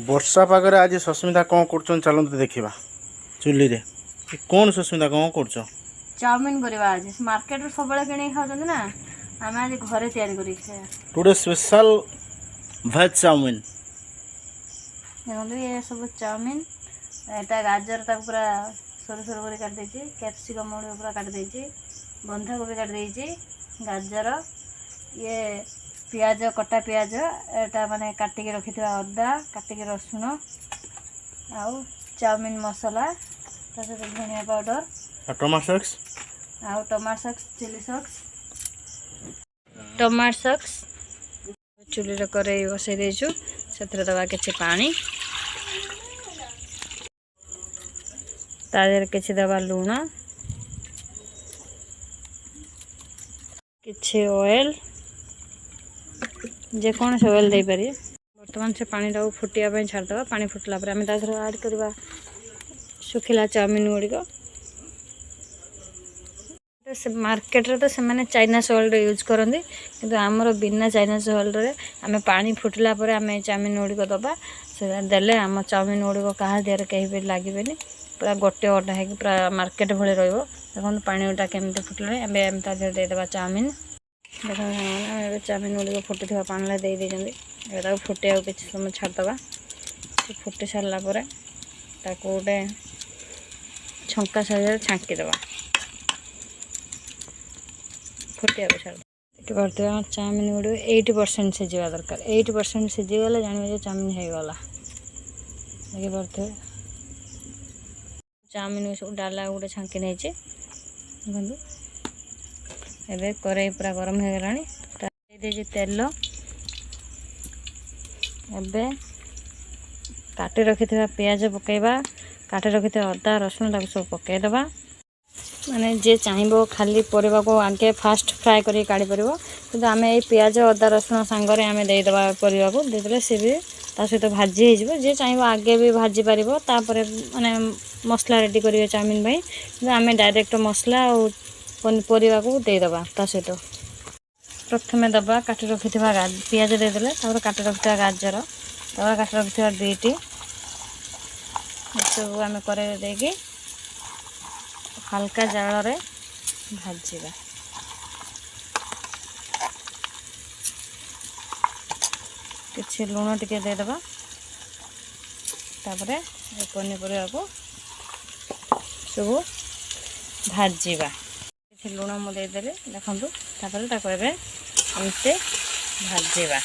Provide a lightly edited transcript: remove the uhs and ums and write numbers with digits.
ବର୍ଷା ପାଗରେ ଆଜି ସସ୍ମିତା କ'ଣ କରୁଛନ୍ତି ଚାଲନ୍ତୁ ଦେଖିବା। ଚୁଲିରେ କ'ଣ ସସ୍ମିତା କ'ଣ କରୁଛ? ଚାଉମିନ କରିବା ଆଜି ମାର୍କେଟରୁ ସବୁବେଳେ କିଣିକି ଖାଉଛନ୍ତି ନା, ଆମେ ଆଜି ଘରେ ତିଆରି କରିକି ଖାଇବା। Today special veg chow mein. ଦେଖନ୍ତୁ ଏ ସବୁ ଚାଉମିନ, ଏଇଟା ଗାଜର ତାକୁ ପୁରା ସରୁ ସରୁ କରି କାଟି ଦେଇଛି, କ୍ୟାପ୍ସିକମ୍ ଗୁଡ଼ିକ ପୁରା କାଟି ଦେଇଛି, ବନ୍ଧାକୋବି କାଟି ଦେଇଛି, ଗାଜର, ଇଏ ପିଆଜ, କଟା ପିଆଜ, ଏଇଟା ମାନେ କାଟିକି ରଖିଥିବା ଅଦା, କାଟିକି ରସୁଣ, ଆଉ ଚାଉମିନ ମସଲା, ତା ସହିତ ଧନିଆ ପାଉଡ଼ର, ଟମାଟୋ ସକ୍ସ, ଆଉ ଟମାଟୋ ସକ୍ସ, ଚିଲି ସକ୍ସ, ଟମାଟୋ ସକ୍ସ। ଚୁଲିରେ କରେଇ ବସାଇ ଦେଇଛୁ, ସେଥିରେ ଦେବା କିଛି ପାଣି, ତା ଦେହରେ କିଛି ଦେବା ଲୁଣ, କିଛି ଅଏଲ, ଯେକୌଣସି ଅଏଲ ଦେଇପାରିବେ। ବର୍ତ୍ତମାନ ସେ ପାଣିଟାକୁ ଫୁଟିବା ପାଇଁ ଛାଡ଼ିଦେବା। ପାଣି ଫୁଟିଲା ପରେ ଆମେ ତା ଦେହରେ ଆଡ଼୍ କରିବା ଶୁଖିଲା ଚାଉମିନ ଗୁଡ଼ିକ। ମାର୍କେଟରେ ତ ସେମାନେ ଚାଇନା ସଲ୍ଟ ୟୁଜ୍ କରନ୍ତି, କିନ୍ତୁ ଆମର ବିନା ଚାଇନା ସଲ୍ଟରେ ଆମେ ପାଣି ଫୁଟିଲା ପରେ ଆମେ ଚାଉମିନ ଗୁଡ଼ିକ ଦେବା। ସେଟା ଦେଲେ ଆମ ଚାଉମିନ ଗୁଡ଼ିକ କାହା ଦେହରେ କେହି ବି ଲାଗିବେନି, ପୁରା ଗୋଟେ ଅଟା ହେଇକି ପୁରା ମାର୍କେଟ ଭଳି ରହିବ। ଦେଖନ୍ତୁ ପାଣିଟା କେମିତି ଫୁଟିଲାଣି। ଆମେ ତା ଦେହରେ ଦେଇଦେବା ଚାଉମିନ। ଦେଖନ୍ତୁ ଏବେ ଚାଉମିନ ଗୁଡ଼ିକ ଫୁଟିଥିବା ପାଣିରେ ଦେଇଛନ୍ତି। ଏବେ ତାକୁ ଫୁଟିବାକୁ କିଛି ସମୟ ଛାଡ଼ିଦେବା। ସେ ଫୁଟି ସାରିଲା ପରେ ତାକୁ ଗୋଟେ ଛଙ୍କା ସାହାଯ୍ୟରେ ଛାଙ୍କିଦେବା। ଫୁଟିବାକୁ ଛାଡ଼ିଦେବା। ଦେଖିପାରୁଥିବା ଚାଉମିନ ଗୁଡ଼ିକ 80% ସିଝିବା ଦରକାର। 80% ସିଝିଗଲେ ଜାଣିବେ ଯେ ଚାଉମିନ ହେଇଗଲା। ଦେଖିପାରୁଥିବେ ଚାଉମିନ ସବୁ ଡାଲା ଗୋଟେ ଛାଙ୍କି ନେଇଛି। ଦେଖନ୍ତୁ ଏବେ କରେଇ ପୁରା ଗରମ ହେଇଗଲାଣି। ଦେଇଦେଇଛି ତେଲ। ଏବେ କାଟି ରଖିଥିବା ପିଆଜ ପକାଇବା, କାଟି ରଖିଥିବା ଅଦା ରସୁଣ ତାକୁ ସବୁ ପକାଇଦେବା। ମାନେ ଯିଏ ଚାହିଁବ ଖାଲି ପରିବାକୁ ଆଗେ ଫାଷ୍ଟ ଫ୍ରାଏ କରିକି କାଢ଼ିପାରିବ, କିନ୍ତୁ ଆମେ ଏଇ ପିଆଜ ଅଦା ରସୁଣ ସାଙ୍ଗରେ ଆମେ ଦେଇଦେବା ପରିବାକୁ। ଦେଇଦେଲେ ସେ ବି ତା ସହିତ ଭାଜି ହେଇଯିବ। ଯିଏ ଚାହିଁବ ଆଗେ ବି ଭାଜି ପାରିବ, ତାପରେ ମାନେ ମସଲା ରେଡ଼ି କରିବେ ଚାଉମିନ ପାଇଁ, କିନ୍ତୁ ଆମେ ଡାଇରେକ୍ଟ ମସଲା ଆଉ ପନିପରିବାକୁ ଦେଇଦେବା ତା ସହିତ। ପ୍ରଥମେ ଦେବା କାଟି ରଖିଥିବା ପିଆଜ ଦେଇଦେଲେ, ତାପରେ କାଟି ରଖିଥିବା ଗାଜର, ତାପରେ କାଟି ରଖିଥିବା ବିଟ୍, ଏସବୁ ଆମେ କରେଇରେ ଦେଇକି ହାଲକା ଜାଳରେ ଭାଜିବା। କିଛି ଲୁଣ ଟିକେ ଦେଇଦେବା, ତାପରେ ଏ ପନିପରିବାକୁ ସବୁ ଭାଜିବା। କିଛି ଲୁଣ ମୁଁ ଦେଇଦେଲି, ଦେଖନ୍ତୁ। ତାପରେ ତାକୁ ଏବେ ଏମିତି ଭାଜିବା।